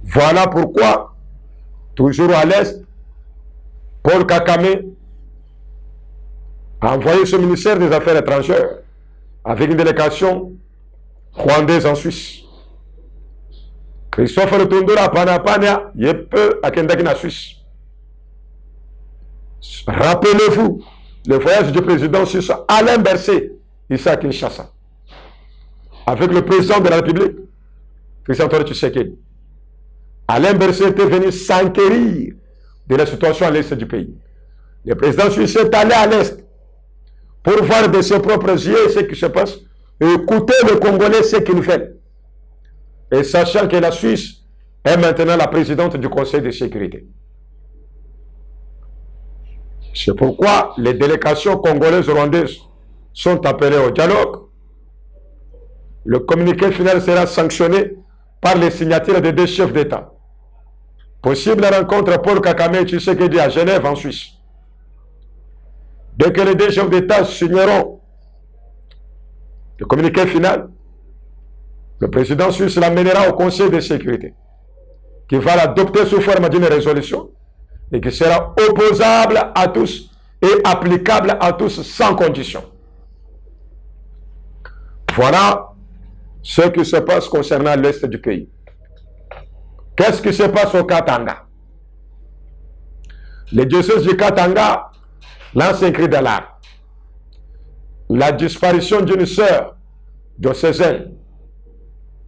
Voilà pourquoi, toujours à l'Est, Paul Kagame a envoyé ce ministère des Affaires étrangères avec une délégation rwandaise en Suisse. Christophe Rutundura Panapania, il peut à Kendaki en Suisse. Rappelez-vous le voyage du président suisse Alain Berset, ici à Kinshasa, avec le président de la République, Christian Tshisekedi. Alain Berset était venu s'enquérir de la situation à l'est du pays. Le président suisse est allé à l'est pour voir de ses propres yeux ce qui se passe et écouter les Congolais ce qu'ils veulent. Et sachant que la Suisse est maintenant la présidente du Conseil de sécurité. C'est pourquoi les délégations congolaises rwandaises sont appelées au dialogue. Le communiqué final sera sanctionné par les signatures des deux chefs d'État. Possible rencontre Paul Kagame et Tshisekedi à Genève en Suisse. Dès que les deux chefs d'État signeront le communiqué final, le président suisse l'amènera au Conseil de sécurité, qui va l'adopter sous forme d'une résolution et qui sera opposable à tous et applicable à tous sans condition. Voilà ce qui se passe concernant l'Est du pays. Qu'est-ce qui se passe au Katanga? Le diocèse du Katanga lance un cri d'alarme. La disparition d'une sœur diocésaine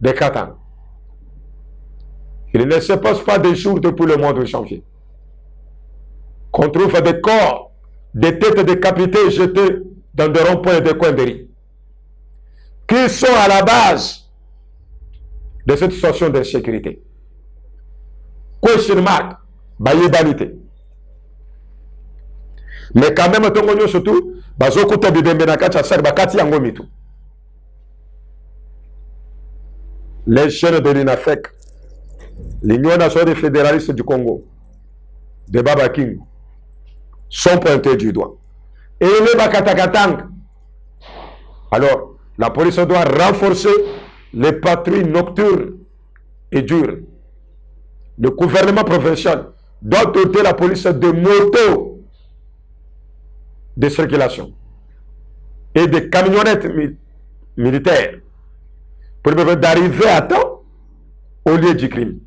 de Katanga. Il ne se passe pas des jours depuis le mois de janvier qu'on trouve des corps, des têtes décapitées et jetées dans des ronds-points et des coins de rue, qui sont à la base de cette situation d'insécurité. Question mark, bayebanité. Mais quand même, tongonyo surtout, bazokuta bidembenaka tchasar bakati yango mitu. Les jeunes de l'INAFEC, l'Union nationale des fédéralistes du Congo, de Baba King, sont pointés du doigt. Et les Bakatakatang. Alors, la police doit renforcer les patrouilles nocturnes et diurnes. Le gouvernement provincial doit doter la police de motos de circulation et de camionnettes militaires pour permettre d'arriver à temps au lieu du crime.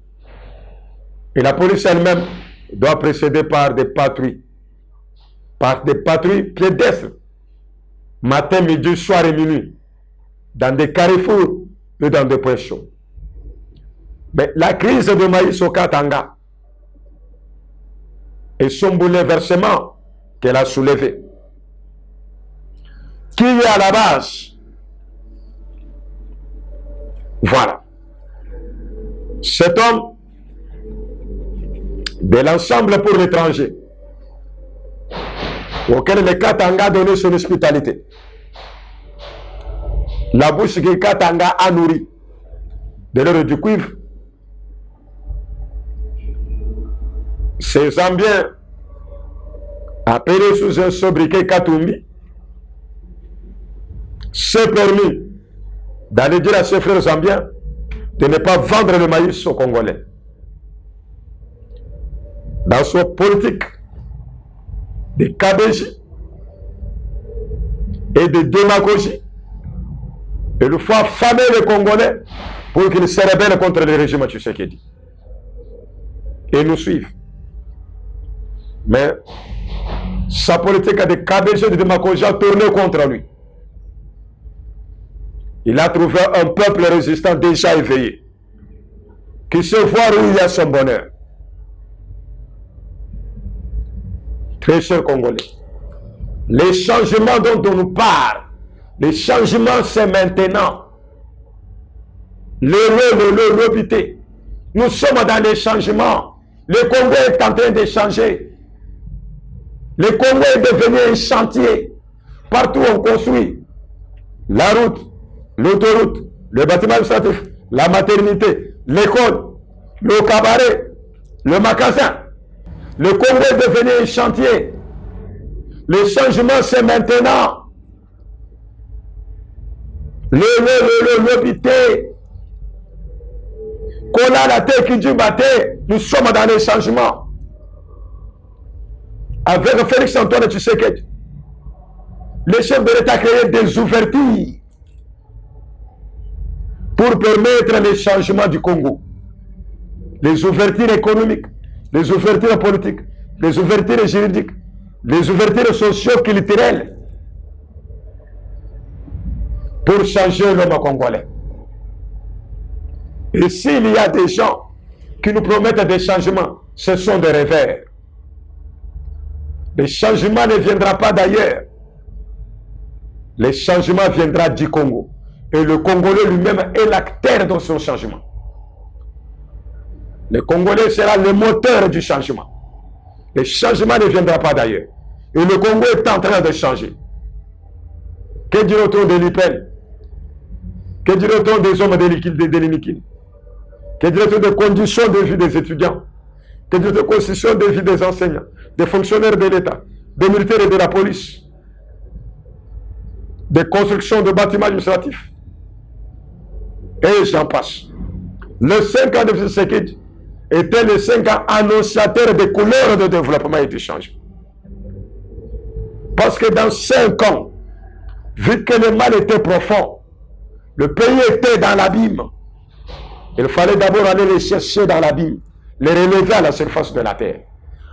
Et la police elle-même doit précéder par des patrouilles pédestres, matin, midi, soir et minuit, dans des carrefours et dans des points chauds. Mais la crise de maïs au Katanga et son bouleversement qu'elle a soulevé, qui est à la base? Voilà. Cet homme de l'ensemble pour l'étranger, auquel le Katanga a donné son hospitalité. La bouche que Katanga a nourri de l'heure du cuivre, ces Zambiens appelés sous un sobriquet Katumbi s'est permis d'aller dire à ses frères zambiens de ne pas vendre le maïs aux Congolais. Dans son politique de cabégie et de démagogie, il faut affamer les Congolais pour qu'ils se rebellent contre le régime Tshisekedi et nous suivent. Mais sa politique de cabégie et de démagogie a tourné contre lui. Il a trouvé un peuple résistant déjà éveillé, qui sait voir où il y a son bonheur. Très chers Congolais, les changements dont on nous parle, les changements c'est maintenant. Le. Nous sommes dans les changements. Le Congo est en train de changer. Le Congo est devenu un chantier. Partout on construit la route, l'autoroute, le bâtiment administratif, la maternité, l'école, le cabaret, le magasin. Le Congo est devenu un chantier. Le changement, c'est maintenant. L'obité. Qu'on a la tête qui dit batté, nous sommes dans les changements. Avec Félix Antoine Tshisekedi, le chef de l'État a créé des ouvertures pour permettre les changements du Congo. Les ouvertures économiques, les ouvertures politiques, les ouvertures juridiques, les ouvertures socio-culturelles pour changer l'homme congolais. Et s'il y a des gens qui nous promettent des changements, ce sont des rêveurs. Le changement ne viendra pas d'ailleurs. Le changement viendra du Congo. Et le Congolais lui-même est l'acteur dans son changement. Le Congolais sera le moteur du changement. Le changement ne viendra pas d'ailleurs. Et le Congo est en train de changer. Que dirait-on de l'IPEL? Que dirait-on des hommes de l'INIKIN? Que dirait-on des conditions de vie des étudiants? Que dirait-on des conditions de vie des enseignants, des fonctionnaires de l'État, des militaires et de la police, des constructions de bâtiments administratifs? Et j'en passe. Le 5 ans de Tshisekedi était le 5 ans annonciateur des couleurs de développement et de changement. Parce que dans 5 ans, vu que le mal était profond, le pays était dans l'abîme, il fallait d'abord aller les chercher dans l'abîme, les relever à la surface de la terre.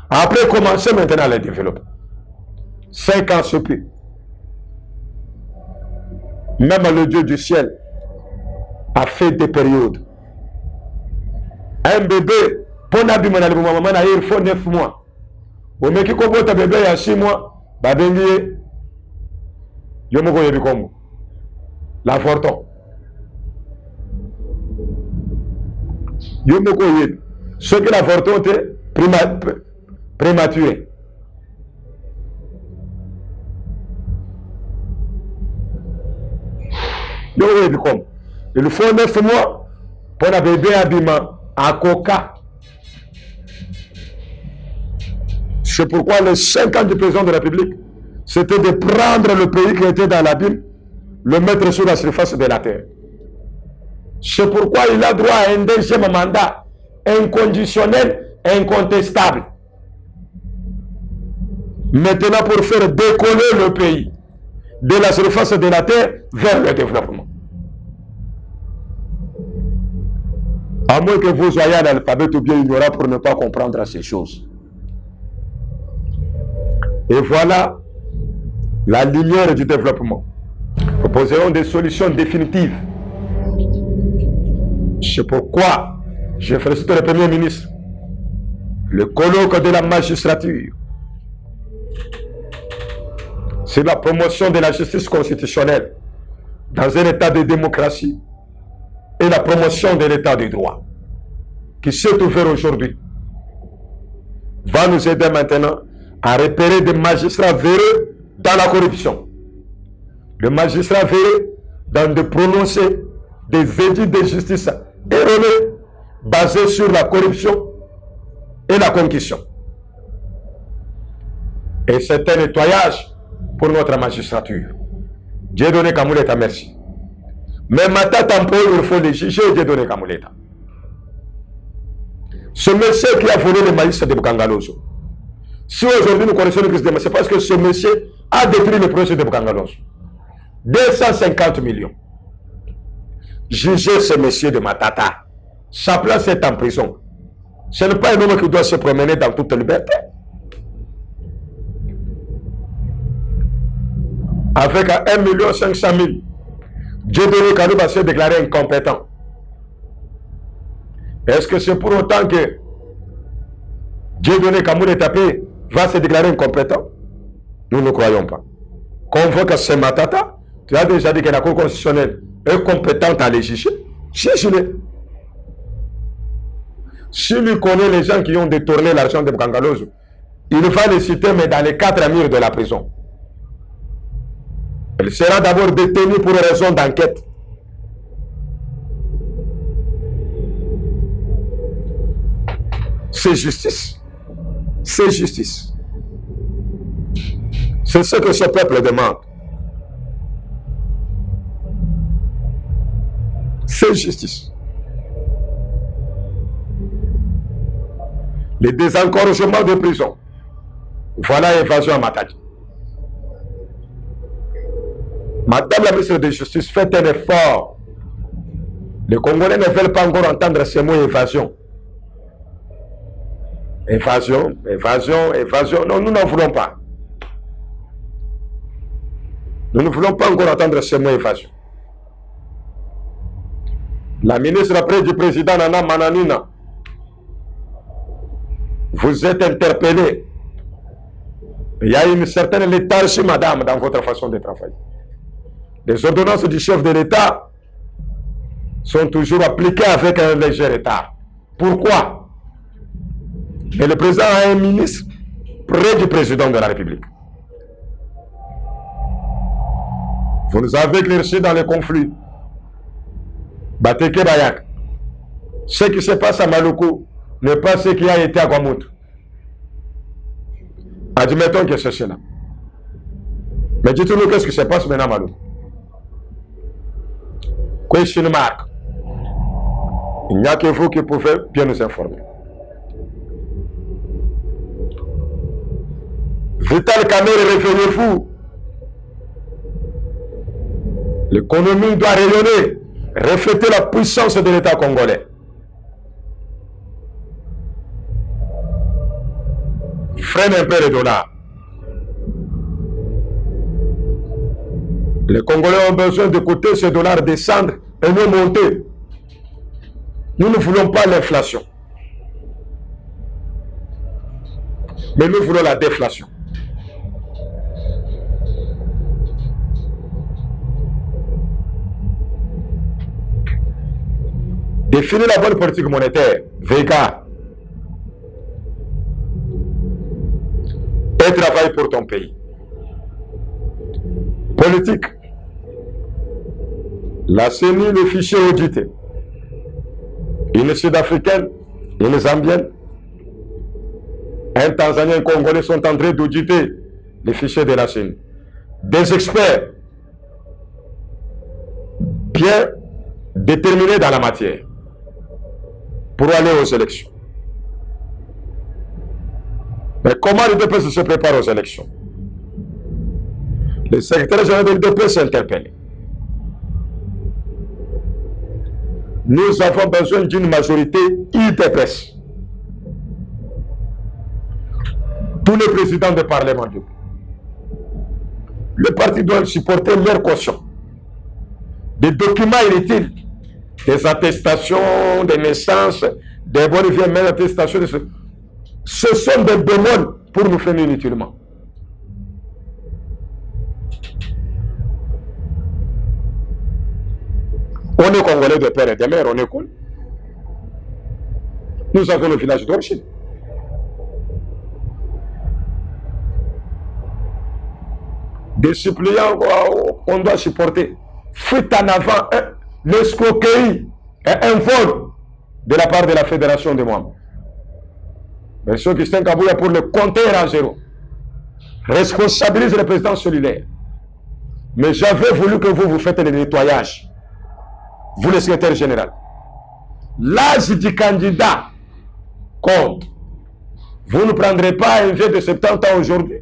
Après, commencer maintenant à les développer. 5 ans se peut. Même le Dieu du ciel a fait des périodes. Un bébé, pour n'abîmer il faut 9 mois. Au mec qui comprend un bébé il y a 6 mois, babengi yomoko yebikombo. L'avorton. Yomoko yebi. Ceux qui l'avorton étaient prématurés. Yomoko yebikombo. Il faut 9 mois pour un bébé abîmant à coca. C'est pourquoi les 5 ans du président de la République, c'était de prendre le pays qui était dans l'abîme, le mettre sur la surface de la terre. C'est pourquoi il a droit à un deuxième mandat inconditionnel, incontestable. Maintenant, pour faire décoller le pays de la surface de la terre vers le développement. À moins que vous soyez analphabète ou bien ignorant pour ne pas comprendre ces choses. Et voilà la lumière du développement. Proposerons des solutions définitives. C'est pourquoi je félicite le Premier ministre, le colloque de la magistrature, c'est la promotion de la justice constitutionnelle dans un état de démocratie et la promotion de l'état de droit qui s'est ouvert aujourd'hui va nous aider maintenant à repérer des magistrats véreux dans la corruption. Le magistrat véreux dans de prononcer des édits de justice erronés basés sur la corruption et la concussion. Et c'est un nettoyage pour notre magistrature. Dieu donné Kamouleta, merci. Mais maintenant, il faut les juger, Dieu donné Kamouleta. Ce monsieur qui a volé le maïs de Bukangaloso, si aujourd'hui nous connaissons le Christ, c'est parce que ce monsieur a détruit le projet de Bukangaloso. 250 millions. Jugez ce monsieur de Matata. Sa place est en prison. Ce n'est pas un homme qui doit se promener dans toute liberté. Avec 1 500 000 Dieudonné Kalouba s'est déclaré incompétent. Est-ce que c'est pour autant que Dieudonné Kamoune Tapé va se déclarer incompétent? Nous ne croyons pas. Convoque ce Matata, tu as déjà dit que la Cour constitutionnelle est compétente à les juger. Juge-les. S'il lui connaît les gens qui ont détourné l'argent de Bukangalozo, il va les citer, mais dans les 4 murs de la prison. Il sera d'abord détenu pour raison d'enquête. C'est justice. C'est justice. C'est ce que ce peuple demande. C'est justice. Les désencouragements de prison. Voilà évasion à Matadi. Madame la ministre de la Justice, faites un effort. Les Congolais ne veulent pas encore entendre ce mot évasion. Évasion, évasion, évasion. Non, nous n'en voulons pas. Nous ne voulons pas encore entendre ce mot évasion. La ministre après du président Nana Mananina, vous êtes interpellé. Il y a une certaine léthargie, madame, dans votre façon de travailler. Les ordonnances du chef de l'État sont toujours appliquées avec un léger retard. Pourquoi? Et le président a un ministre près du président de la République. Vous nous avez éclairci dans le conflit. Bateke Bayak. Ce qui se passe à Maluku n'est pas ce qui a été à Guamout. Admettons que c'est cela. Mais dites-nous qu'est-ce qui se passe maintenant à Maluku. Question mark. Il n'y a que vous qui pouvez bien nous informer. Vital Kamerhe, réveillez-vous. L'économie doit rayonner, refléter la puissance de l'État congolais. Freine un peu les dollars. Les Congolais ont besoin d'écouter ces dollars descendre et non monter. Nous ne voulons pas l'inflation. Mais nous voulons la déflation. Définir la bonne politique monétaire, Vega. Et travaille pour ton pays. Politique. La CENI, le fichier audité. Une Sud-Africaine, une Zambienne, un Tanzanien, un Congolais sont en train d'auditer les fichiers de la CENI. Des experts bien déterminés dans la matière pour aller aux élections. Mais comment l'UDPS se prépare aux élections? Le secrétaire général de l'UDPS s'est interpellé. Nous avons besoin d'une majorité UDPS. Tous les présidents de parlement, le parti doit supporter leur caution. Des documents inutiles, des attestations, des naissances, des bonnes et vieilles attestations. Ce sont des démons pour nous faire inutilement. On est Congolais de père et de mère, on est cool. Nous avons le village d'origine. Des suppliants qu'on doit supporter. Faites en avant l'escroquerie et un vol de la part de la Fédération des membres. M. Christian Kabouya pour le compter à zéro. Responsabilise le président solidaire. Mais j'avais voulu que vous faites le nettoyage. Vous, le secrétaire général. L'âge du candidat compte. Vous ne prendrez pas un vieux de 70 ans aujourd'hui,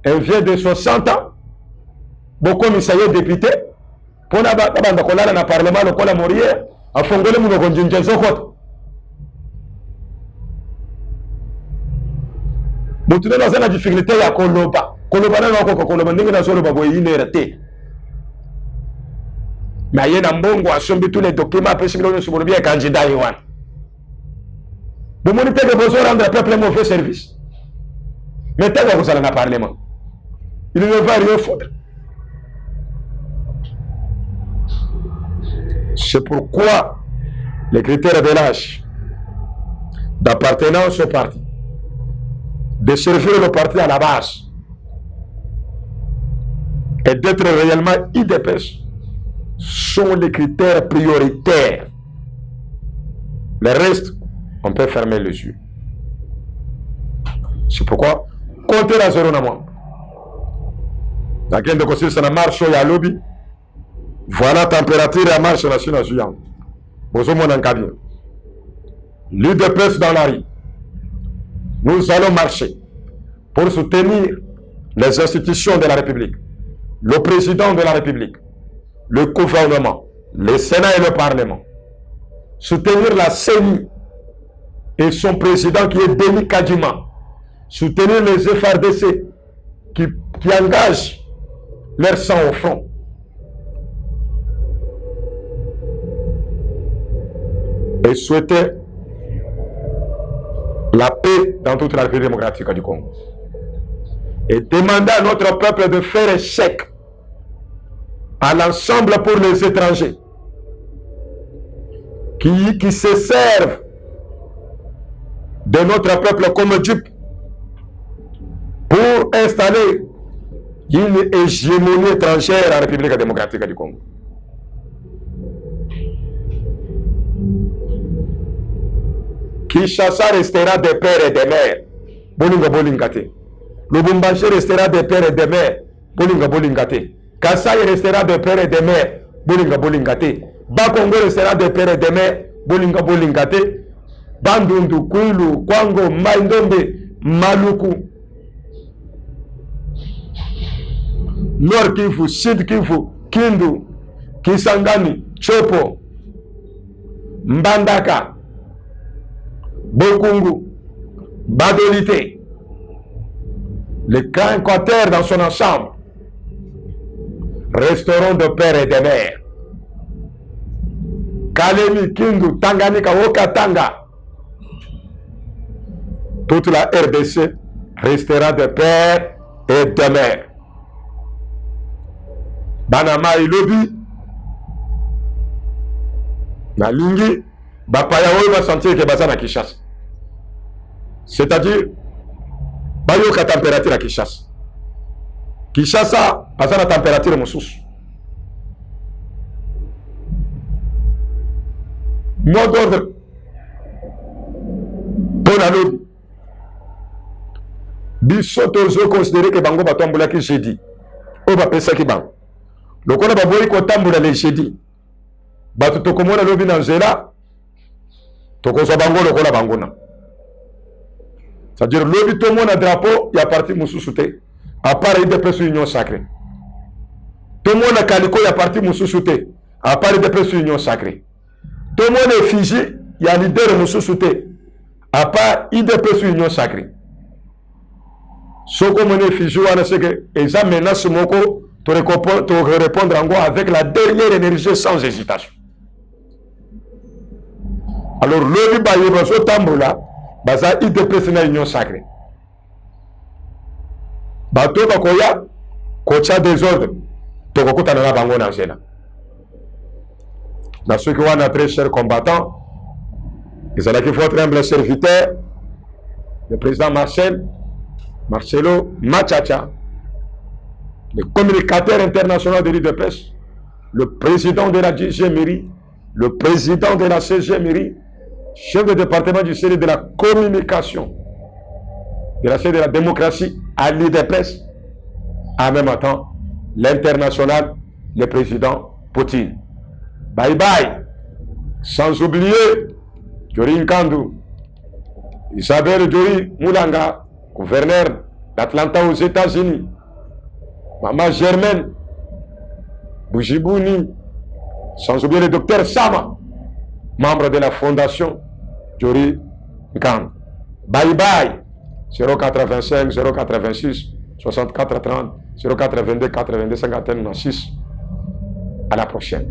un vieux de 60 ans, beaucoup de est député, pour na parlement, le cola mourir, à Fongole Mounogonjinja Zokot. Donc, tu as la difficulté à Koloba. Koloba n'a pas Koloba, n'a pas Koloba, Mais il y a un bon goût, tous les documents, après ce que nous sommes bien candidats. Vous m'avez dit que vous allez rendre le peuple un mauvais service. Mais tant que vous allez en parler, il ne va rien foutre. C'est pourquoi les critères de l'âge, d'appartenance au parti, de servir le parti à la base et d'être réellement IDPS sont les critères prioritaires. Le reste, on peut fermer les yeux. C'est pourquoi comptez la zéro na moi. Dans quel de ça marche il y a lobby. Voilà la température et la marche nationale suivante. Bonjour mon encadré. L'UDPS dans la rue. Nous allons marcher pour soutenir les institutions de la République, le président de la République, le gouvernement, le Sénat et le Parlement. Soutenir la CENI et son président qui est Denis Kadima. Soutenir les FRDC qui engagent leur sang au front. Et souhaiter la paix dans toute la République démocratique du Congo. Et demander à notre peuple de faire échec à l'ensemble pour les étrangers qui se servent de notre peuple comme dupe pour installer une hégémonie étrangère en République démocratique du Congo. Kinshasa restera des pères et des mères. Bolinga bolingate. Lubumbashi restera des pères et des mères. Bolinga bolingate. Kasai restera des pères et des mères. Bolinga bolingate. Bakongo restera des pères et des mères. Bolinga bolingate. Bandundu, Kwilu, Kwango, Maindombe, Maluku. Nord Kivu, Sud Kivu, Kindu, Kisangani, Chopo, Mbandaka, Bokungu, Badolite, les grands quartiers dans son ensemble resteront de père et de mère. Kalemi, Kindu, Tanganyika, Okatanga, toute la RDC restera de père et de mère. Banama ilobi, na lingi, bapaya oyo va sentir que baza na Kinshasa. C'est-à-dire, bayoka température à Kinshasa. Kinshasa, baza na température mosusu. Mot d'ordre, pour la lobby. Biso tozo considérer que bango batombola ki jeudi. O ba pesa ki bango. Lokola baboyi ko tambola le jeudi. Batu tokomona lobi na nzela. Tokoza bango lokola bangona. C'est-à-dire lobi to mona drapeau ya parti mususu te. À part IDPS Union Sacrée. To mona kaliko ya parti mususu te. À part IDPS Union Sacrée. To mona effigie ya leader mususu te. À part IDPS Union Sacrée. Soko mone effigie wana c'est que eza menace moko to répondre en gros avec la dernière énergie sans hésitation. Alors lobi ba yeba so tambola baza IDPS na Union Sacrée. Bato bakoya kocha désordre to kokutana na bango na nzela. Na ceux qui wana très chers combattants, ils allaient qu'il faut être humble serviteur, le président Marcelo Machacha, le communicateur international de l'UDPS, le président de la 10e mairie, le président de la 16e mairie, chef de département du service de la communication, de la service de la démocratie à l'UDPS, en même temps, l'international, le président Poutine. Bye bye. Sans oublier Jory Nkandu, Isabelle Jory Moulanga, gouverneur d'Atlanta aux États-Unis, Maman Germaine Boujibouni, sans oublier le docteur Sama, membre de la fondation Jory Nkandu. Bye bye. 085 086 64 30 082 82 51 6. À la prochaine.